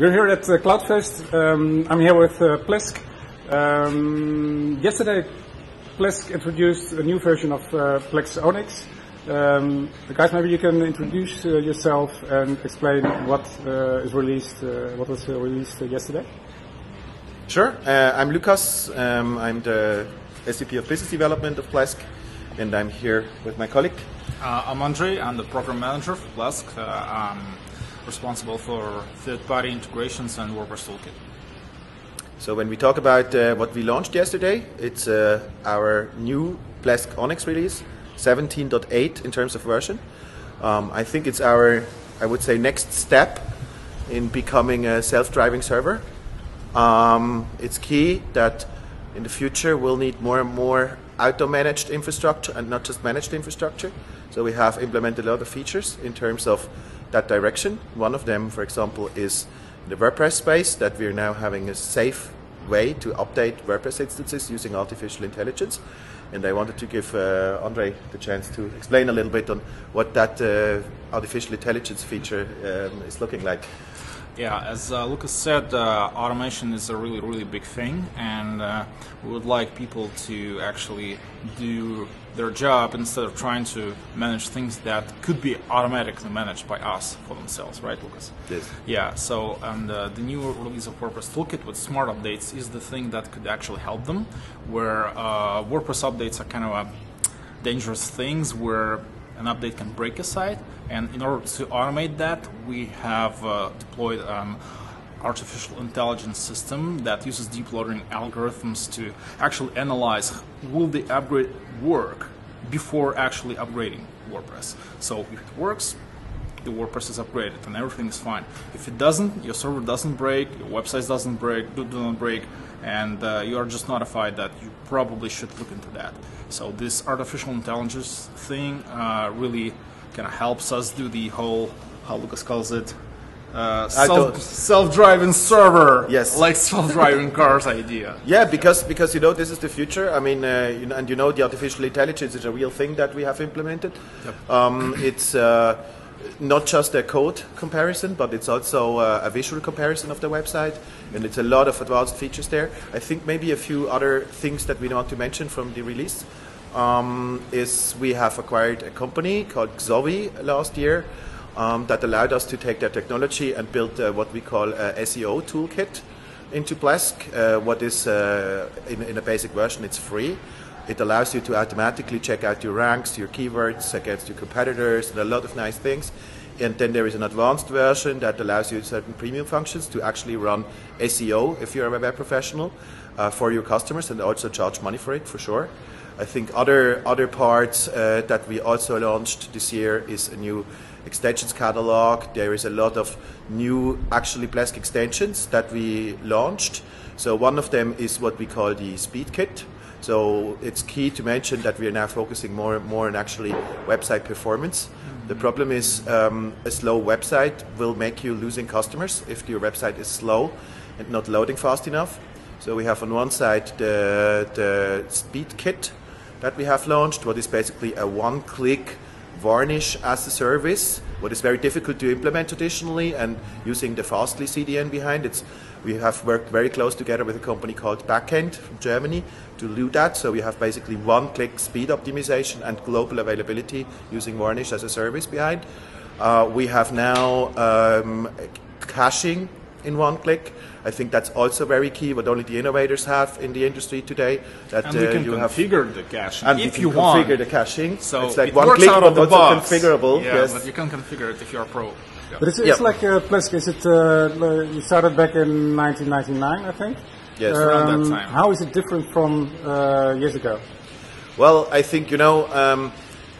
We're here at Cloudfest. I'm here with Plesk. Yesterday, Plesk introduced a new version of Plesk Onyx. Guys, maybe you can introduce yourself and explain what was released yesterday. Sure. I'm Lucas. I'm the SVP of Business Development of Plesk, and I'm here with my colleague. I'm Andre. I'm the program manager for Plesk. I'm responsible for third-party integrations and WordPress Toolkit. So when we talk about what we launched yesterday, it's our new Plesk Onyx release, 17.8 in terms of version. I think it's our, I would say, next step in becoming a self-driving server. It's key that in the future we'll need more and more auto-managed infrastructure and not just managed infrastructure. So we have implemented a lot of features in terms of that direction. One of them, for example, is the WordPress space, that we're now having a safe way to update WordPress instances using artificial intelligence. And I wanted to give Andre the chance to explain a little bit on what that artificial intelligence feature is looking like. Yeah, as Lucas said, automation is a really big thing, and we would like people to actually do their job instead of trying to manage things that could be automatically managed by us for themselves, right, Lucas? Yes. Yeah, so the new release of WordPress Toolkit with smart updates is the thing that could actually help them, where WordPress updates are kind of dangerous things where an update can break a site, and in order to automate that, we have deployed artificial intelligence system that uses deep learning algorithms to actually analyze will the upgrade work before actually upgrading WordPress. So if it works, the WordPress is upgraded and everything is fine. If it doesn't, your server doesn't break, your website doesn't break, do not break, and you are just notified that you probably should look into that. So this artificial intelligence thing really kind of helps us do the whole, how Lucas calls it, self-driving server, yes, like self-driving cars idea. Yeah, because you know this is the future. I mean, and you know the artificial intelligence is a real thing that we have implemented. Yep. It's not just a code comparison, but it's also a visual comparison of the website, and it's a lot of advanced features there. I think maybe a few other things that we want to mention from the release is we have acquired a company called Xovi last year that allowed us to take their technology and build what we call a SEO toolkit into Plesk. What is in a basic version, it's free. It allows you to automatically check out your ranks, your keywords against your competitors, and a lot of nice things. And then there is an advanced version that allows you certain premium functions to actually run SEO if you're a web professional for your customers, and also charge money for it, for sure. I think other parts that we also launched this year is a new extensions catalog. There is a lot of new actually Plesk extensions that we launched. So one of them is what we call the Speed Kit. So it's key to mention that we are now focusing more and more on actually website performance. The problem is a slow website will make you losing customers if your website is slow and not loading fast enough. So we have on one side the Speed Kit that we have launched, what is basically a one-click varnish as a service, what is very difficult to implement traditionally, and using the Fastly CDN behind it. We have worked very close together with a company called Backend from Germany to do that. So we have basically one-click speed optimization and global availability using Varnish as a service behind. We have now caching in one click. I think that's also very key, what only the innovators have in the industry today. That and we can configure the caching if you want. Configure the caching. So it's like it one works click, out of the also box. configurable. Yeah, yes. But you can configure it if you're a pro. Yeah. But it's like Plesk. Is it you started back in 1999, I think? Yes, around that time. How is it different from years ago? Well, I think, you know,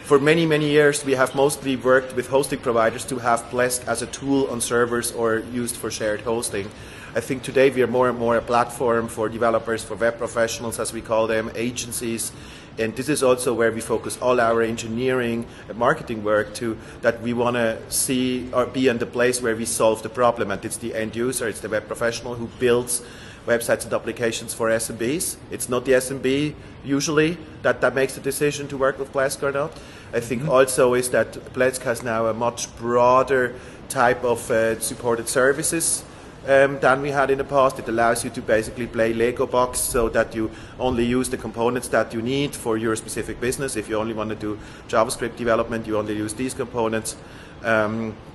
for many years we have mostly worked with hosting providers to have Plesk as a tool on servers or used for shared hosting. I think today we are more and more a platform for developers, for web professionals, as we call them, agencies. And this is also where we focus all our engineering and marketing work to, that we want to see or be in the place where we solve the problem. And it's the end user, it's the web professional who builds websites and applications for SMBs. It's not the SMB usually that makes the decision to work with Plesk or not. I think also is that Plesk has now a much broader type of supported services than we had in the past. It allows you to basically play Lego box so that you only use the components that you need for your specific business. If you only want to do JavaScript development, you only use these components.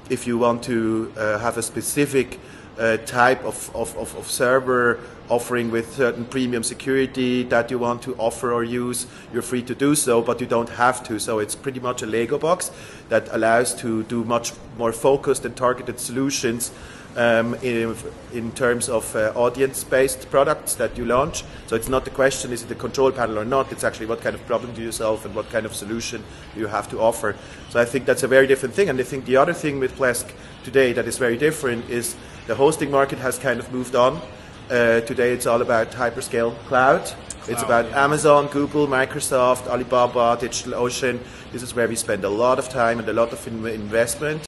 If you want to have a specific type of server offering with certain premium security that you want to offer or use, you're free to do so, but you don't have to. So it's pretty much a Lego box that allows to do much more focused and targeted solutions in terms of audience-based products that you launch. So it's not the question, is it a control panel or not? It's actually what kind of problem do you solve and what kind of solution you have to offer. So I think that's a very different thing. And I think the other thing with Plesk today that is very different is the hosting market has kind of moved on. Today it's all about hyperscale cloud. It's about Amazon, Google, Microsoft, Alibaba, DigitalOcean. This is where we spend a lot of time and a lot of investment.